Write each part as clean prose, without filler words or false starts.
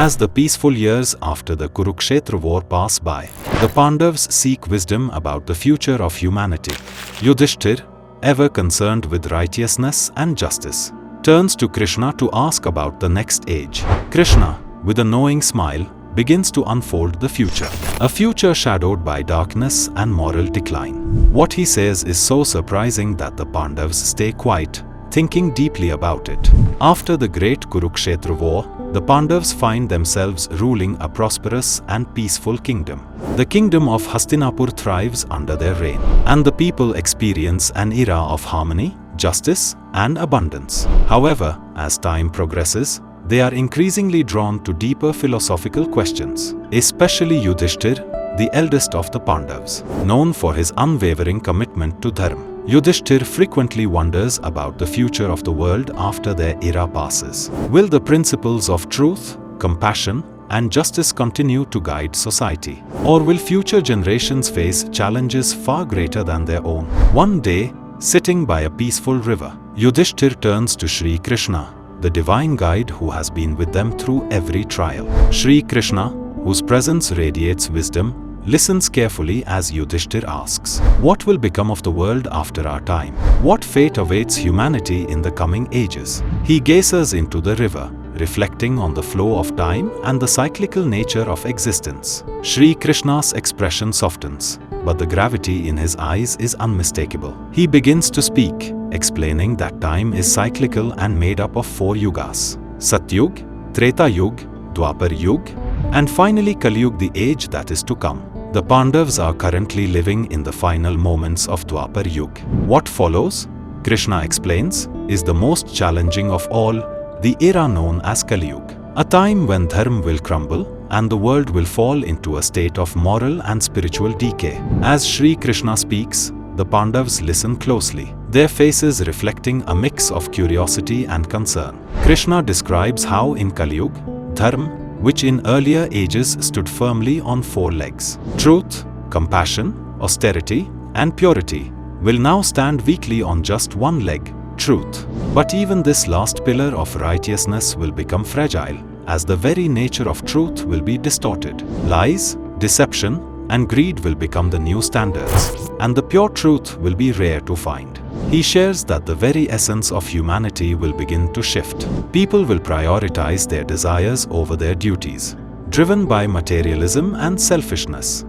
As the peaceful years after the Kurukshetra war pass by, the Pandavas seek wisdom about the future of humanity. Yudhishthir, ever concerned with righteousness and justice, turns to Krishna to ask about the next age. Krishna, with a knowing smile, begins to unfold the future. A future shadowed by darkness and moral decline. What he says is so surprising that the Pandavas stay quiet, thinking deeply about it. After the great Kurukshetra war, the Pandavas find themselves ruling a prosperous and peaceful kingdom. The kingdom of Hastinapur thrives under their reign, and the people experience an era of harmony, justice, and abundance. However, as time progresses, they are increasingly drawn to deeper philosophical questions, especially Yudhishthir, the eldest of the Pandavas. Known for his unwavering commitment to dharma, Yudhishthir frequently wonders about the future of the world after their era passes. Will the principles of truth, compassion, and justice continue to guide society? Or will future generations face challenges far greater than their own? One day, sitting by a peaceful river, Yudhishthir turns to Sri Krishna, the divine guide who has been with them through every trial. Sri Krishna, whose presence radiates wisdom, listens carefully as Yudhishthir asks, "What will become of the world after our time? What fate awaits humanity in the coming ages?" He gazes into the river, reflecting on the flow of time and the cyclical nature of existence. Sri Krishna's expression softens, but the gravity in his eyes is unmistakable. He begins to speak, explaining that time is cyclical and made up of 4 yugas: Satyug, Treta Yug, Dwapar Yug, and finally Kaliyuga, the age that is to come. The Pandavas are currently living in the final moments of Dwapar Yug. What follows, Krishna explains, is the most challenging of all, the era known as Kaliyuga. A time when dharma will crumble and the world will fall into a state of moral and spiritual decay. As Sri Krishna speaks, the Pandavas listen closely, their faces reflecting a mix of curiosity and concern. Krishna describes how in Kaliyuga, dharma, which in earlier ages stood firmly on 4 legs, truth, compassion, austerity, and purity, will now stand weakly on just 1 leg, truth. But even this last pillar of righteousness will become fragile, as the very nature of truth will be distorted. Lies, deception, and greed will become the new standards, and the pure truth will be rare to find. He shares that the very essence of humanity will begin to shift. People will prioritize their desires over their duties, driven by materialism and selfishness.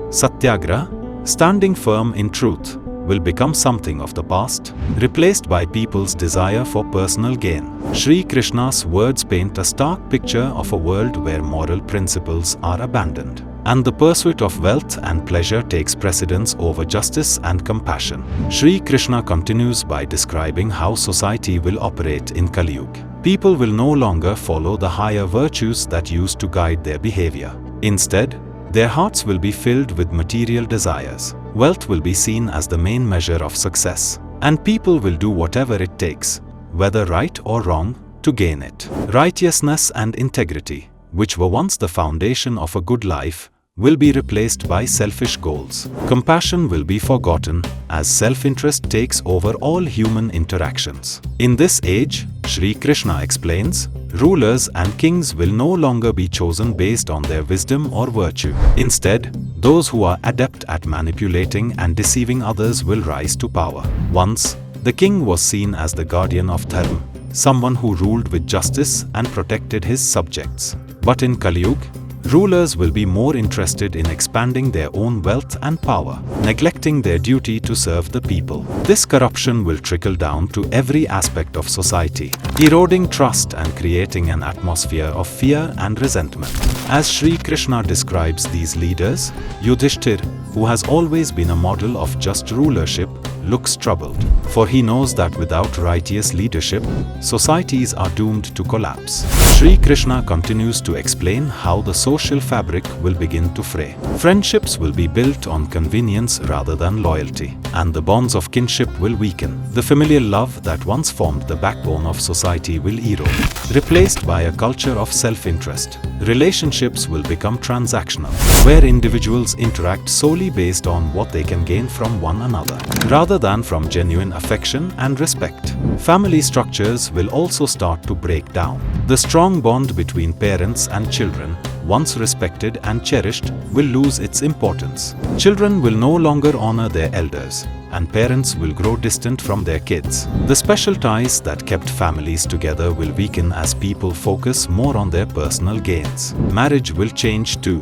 Satyagraha, standing firm in truth, will become something of the past, replaced by people's desire for personal gain. Sri Krishna's words paint a stark picture of a world where moral principles are abandoned, and the pursuit of wealth and pleasure takes precedence over justice and compassion. Sri Krishna continues by describing how society will operate in Kaliyuga. People will no longer follow the higher virtues that used to guide their behavior. Instead, their hearts will be filled with material desires. Wealth will be seen as the main measure of success, and people will do whatever it takes, whether right or wrong, to gain it. Righteousness and integrity, which were once the foundation of a good life, will be replaced by selfish goals. Compassion will be forgotten as self-interest takes over all human interactions. In this age, Sri Krishna explains, rulers and kings will no longer be chosen based on their wisdom or virtue. Instead, those who are adept at manipulating and deceiving others will rise to power. Once, the king was seen as the guardian of dharma, someone who ruled with justice and protected his subjects. But in Kaliyuga, rulers will be more interested in expanding their own wealth and power, neglecting their duty to serve the people. This corruption will trickle down to every aspect of society, eroding trust and creating an atmosphere of fear and resentment. As Sri Krishna describes these leaders, Yudhishthir, who has always been a model of just rulership, looks troubled, for he knows that without righteous leadership, societies are doomed to collapse. Sri Krishna continues to explain how the social fabric will begin to fray. Friendships will be built on convenience rather than loyalty, and the bonds of kinship will weaken. The familial love that once formed the backbone of society will erode, replaced by a culture of self-interest. Relationships will become transactional, where individuals interact solely based on what they can gain from one another, rather than from genuine affection and respect. Family structures will also start to break down. The strong bond between parents and children, once respected and cherished, will lose its importance. Children will no longer honor their elders, and parents will grow distant from their kids. The special ties that kept families together will weaken as people focus more on their personal gains. Marriage will change too.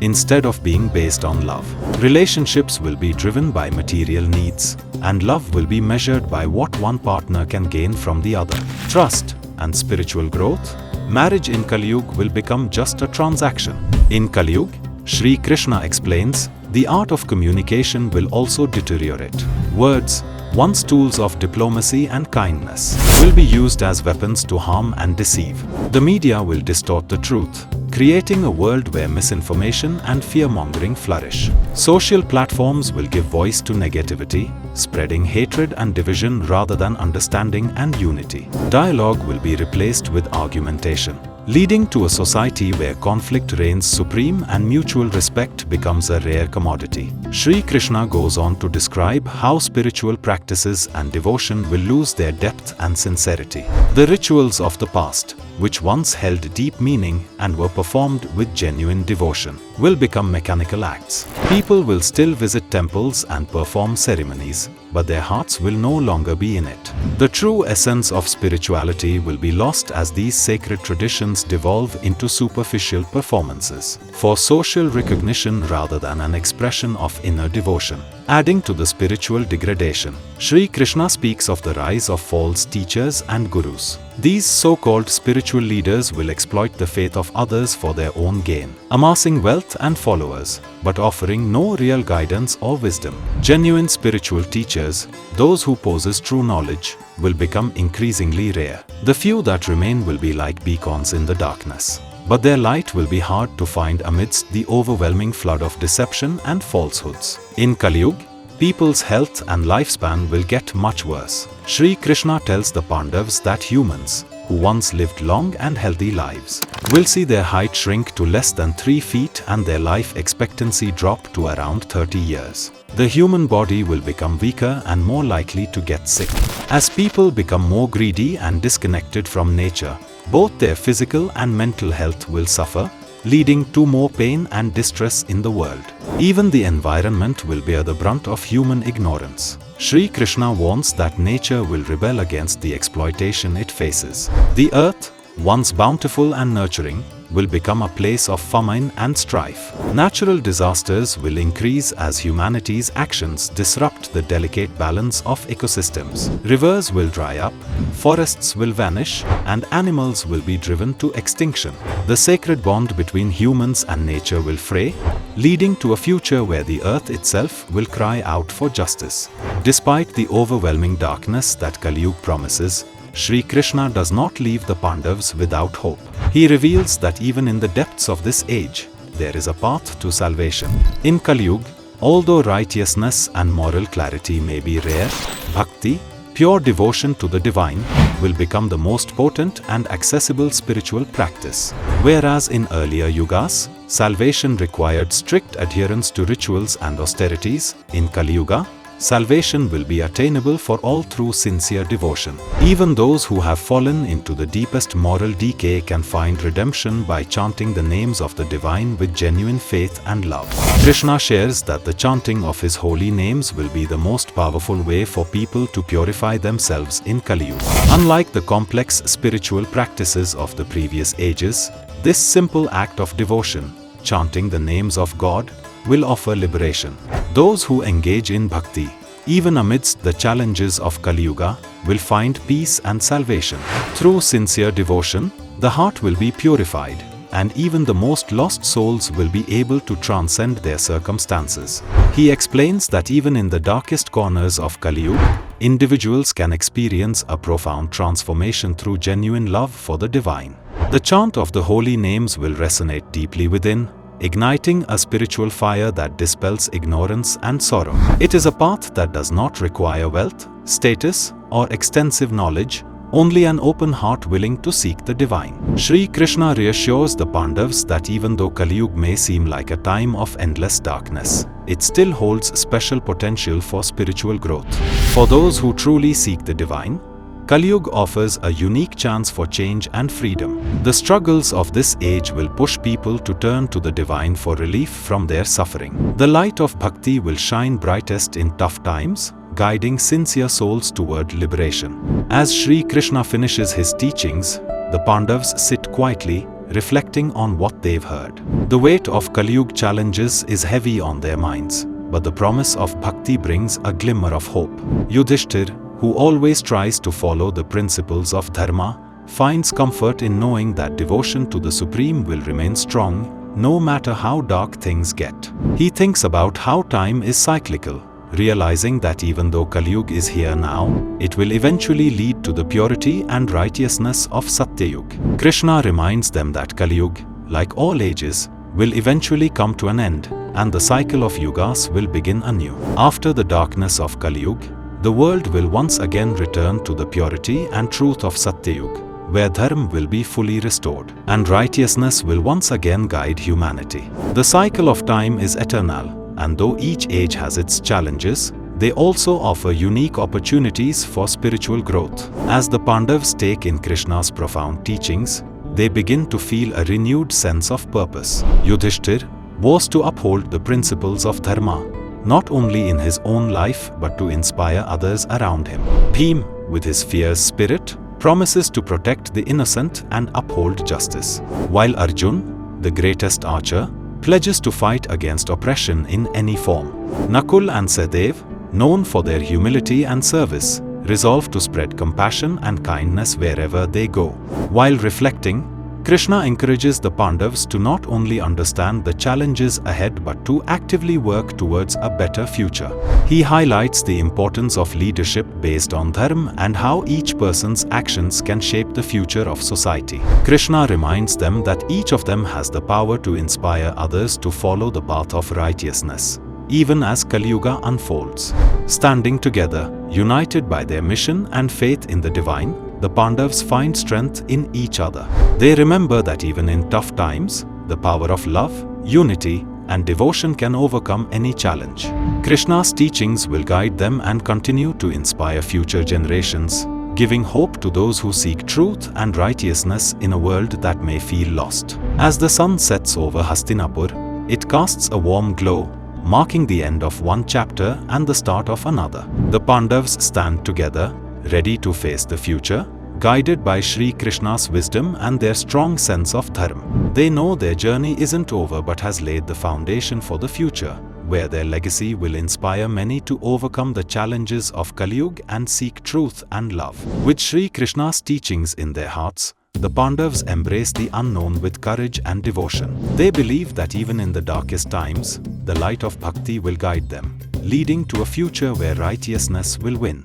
Instead of being based on love, relationships will be driven by material needs, and love will be measured by what one partner can gain from the other. Trust and spiritual growth. Marriage in Kaliyuga will become just a transaction. In Kaliyuga, Sri Krishna explains, the art of communication will also deteriorate. Words, once tools of diplomacy and kindness, will be used as weapons to harm and deceive. The media will distort the truth, creating a world where misinformation and fear-mongering flourish. Social platforms will give voice to negativity, spreading hatred and division rather than understanding and unity. Dialogue will be replaced with argumentation, leading to a society where conflict reigns supreme and mutual respect becomes a rare commodity. Sri Krishna goes on to describe how spiritual practices and devotion will lose their depth and sincerity. The rituals of the past, which once held deep meaning and were performed with genuine devotion, will become mechanical acts. People will still visit temples and perform ceremonies, but their hearts will no longer be in it. The true essence of spirituality will be lost as these sacred traditions devolve into superficial performances for social recognition rather than an expression of inner devotion. Adding to the spiritual degradation, Sri Krishna speaks of the rise of false teachers and gurus. These so-called spiritual leaders will exploit the faith of others for their own gain, amassing wealth and followers, but offering no real guidance or wisdom. Genuine spiritual teachers, those who possess true knowledge, will become increasingly rare. The few that remain will be like beacons in the darkness, but their light will be hard to find amidst the overwhelming flood of deception and falsehoods. In Kaliyuga, people's health and lifespan will get much worse. Sri Krishna tells the Pandavas that humans, who once lived long and healthy lives, will see their height shrink to less than 3 feet and their life expectancy drop to around 30 years. The human body will become weaker and more likely to get sick. As people become more greedy and disconnected from nature, both their physical and mental health will suffer, leading to more pain and distress in the world. Even the environment will bear the brunt of human ignorance. Sri Krishna warns that nature will rebel against the exploitation it faces. The earth, once bountiful and nurturing, will become a place of famine and strife. Natural disasters will increase as humanity's actions disrupt the delicate balance of ecosystems. Rivers will dry up, forests will vanish, and animals will be driven to extinction. The sacred bond between humans and nature will fray, leading to a future where the earth itself will cry out for justice. Despite the overwhelming darkness that Kaliyuga promises, Sri Krishna does not leave the Pandavas without hope. He reveals that even in the depths of this age, there is a path to salvation. In Kaliyuga, although righteousness and moral clarity may be rare, bhakti, pure devotion to the divine, will become the most potent and accessible spiritual practice. Whereas in earlier yugas, salvation required strict adherence to rituals and austerities, in Kaliyuga, salvation will be attainable for all through sincere devotion. Even those who have fallen into the deepest moral decay can find redemption by chanting the names of the divine with genuine faith and love. Krishna shares that the chanting of his holy names will be the most powerful way for people to purify themselves in Kaliyuga. Unlike the complex spiritual practices of the previous ages, this simple act of devotion, chanting the names of God, will offer liberation. Those who engage in bhakti, even amidst the challenges of Kaliyuga, will find peace and salvation. Through sincere devotion, the heart will be purified, and even the most lost souls will be able to transcend their circumstances. He explains that even in the darkest corners of Kaliyuga, individuals can experience a profound transformation through genuine love for the divine. The chant of the holy names will resonate deeply within, igniting a spiritual fire that dispels ignorance and sorrow. It is a path that does not require wealth, status, or extensive knowledge, only an open heart willing to seek the divine. Sri Krishna reassures the Pandavas that even though Kaliyuga may seem like a time of endless darkness, it still holds special potential for spiritual growth. For those who truly seek the divine, Kaliyuga offers a unique chance for change and freedom. The struggles of this age will push people to turn to the divine for relief from their suffering. The light of bhakti will shine brightest in tough times, guiding sincere souls toward liberation. As Sri Krishna finishes his teachings, the Pandavas sit quietly, reflecting on what they've heard. The weight of Kaliyuga challenges is heavy on their minds, but the promise of bhakti brings a glimmer of hope. Yudhishthir, who always tries to follow the principles of dharma, finds comfort in knowing that devotion to the Supreme will remain strong, no matter how dark things get. He thinks about how time is cyclical, realizing that even though Kaliyuga is here now, it will eventually lead to the purity and righteousness of Satyayuga. Krishna reminds them that Kaliyuga, like all ages, will eventually come to an end, and the cycle of yugas will begin anew. After the darkness of Kaliyuga, the world will once again return to the purity and truth of Satyayuga, where dharma will be fully restored, and righteousness will once again guide humanity. The cycle of time is eternal, and though each age has its challenges, they also offer unique opportunities for spiritual growth. As the Pandavas take in Krishna's profound teachings, they begin to feel a renewed sense of purpose. Yudhishthir was to uphold the principles of dharma, not only in his own life but to inspire others around him. Bhim, with his fierce spirit, promises to protect the innocent and uphold justice, while Arjun, the greatest archer, pledges to fight against oppression in any form. Nakul and Sahadev, known for their humility and service, resolve to spread compassion and kindness wherever they go. While reflecting, Krishna encourages the Pandavas to not only understand the challenges ahead but to actively work towards a better future. He highlights the importance of leadership based on dharma and how each person's actions can shape the future of society. Krishna reminds them that each of them has the power to inspire others to follow the path of righteousness, even as Kaliyuga unfolds. Standing together, united by their mission and faith in the divine, the Pandavas find strength in each other. They remember that even in tough times, the power of love, unity, and devotion can overcome any challenge. Krishna's teachings will guide them and continue to inspire future generations, giving hope to those who seek truth and righteousness in a world that may feel lost. As the sun sets over Hastinapur, it casts a warm glow, marking the end of one chapter and the start of another. The Pandavas stand together, ready to face the future, guided by Sri Krishna's wisdom and their strong sense of dharma. They know their journey isn't over but has laid the foundation for the future, where their legacy will inspire many to overcome the challenges of Kaliyuga and seek truth and love. With Sri Krishna's teachings in their hearts, the Pandavas embrace the unknown with courage and devotion. They believe that even in the darkest times, the light of bhakti will guide them, leading to a future where righteousness will win.